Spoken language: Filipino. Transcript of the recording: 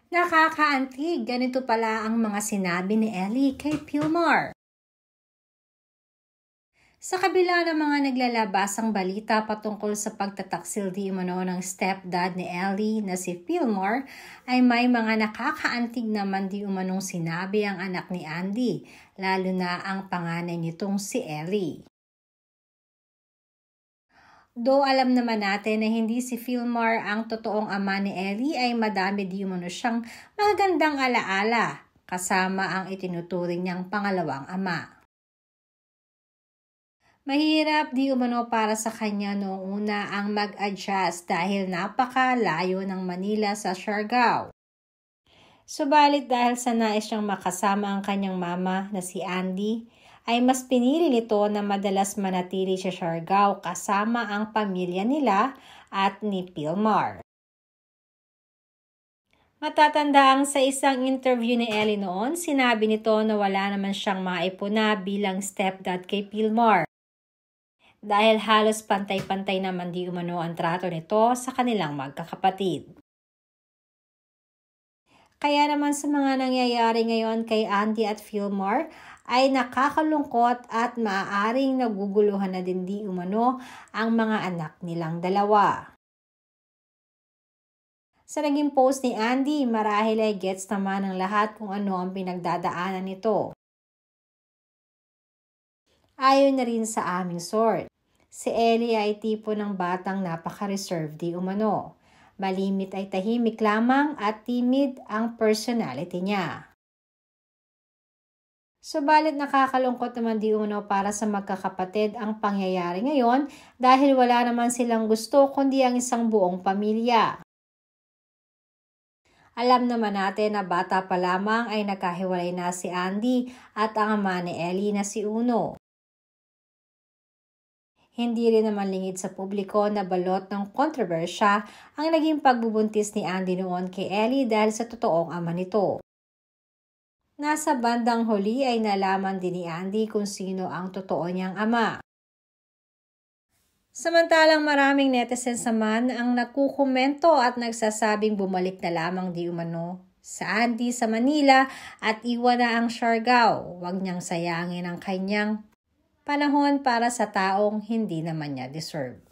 Nakakaantig, ganito pala ang mga sinabi ni Ellie kay Pilmar. Sa kabila ng mga naglalabasang balita patungkol sa pagtataksil di umano ng stepdad ni Ellie na si Pilmar, ay may mga nakakaantig naman di umanong sinabi ang anak ni Andy, lalo na ang panganay nitong si Ellie. Do alam naman natin na hindi si Pilmar ang totoong ama ni Ellie, ay madami di umano siyang magagandang alaala kasama ang itinuturing niyang pangalawang ama. Mahirap di umano para sa kanya noong una ang mag-adjust dahil napakalayo ng Manila sa Siargao. Subalit dahil sa nais niyang makasama ang kanyang mama na si Andy, ay mas pinili nito na madalas manatili sa Siargao kasama ang pamilya nila at ni Pilmar. Matatandaang sa isang interview ni Ellie noon, sinabi nito na wala naman siyang maipuna bilang stepdad kay Pilmar. Dahil halos pantay-pantay naman di umano ang trato nito sa kanilang magkakapatid. Kaya naman sa mga nangyayari ngayon kay Andy at Pilmar ay nakakalungkot at maaaring naguguluhan na din di umano ang mga anak nilang dalawa. Sa naging post ni Andy, marahil ay gets naman ng lahat kung ano ang pinagdadaanan nito. Ayon na rin sa aming source, si Ellie ay tipo ng batang napaka-reserved di umano. Malimit ay tahimik lamang at timid ang personality niya. Subalit nakakalungkot naman di umano para sa magkakapatid ang pangyayari ngayon dahil wala naman silang gusto kundi ang isang buong pamilya. Alam naman natin na bata pa lamang ay nagkahiwalay na si Andy at ang ama ni Ellie na si Uno. Hindi rin naman lingid sa publiko na balot ng kontrobersya ang naging pagbubuntis ni Andy noon kay Ellie dahil sa totoong ama nito. Nasa bandang huli ay nalaman din ni Andy kung sino ang totoo niyang ama. Samantalang maraming netizens naman ang nagkukomento at nagsasabing bumalik na lamang di umano sa Andy sa Manila at iwan na ang Siargao. Huwag niyang sayangin ang kanyang panahon para sa taong hindi naman niya deserve.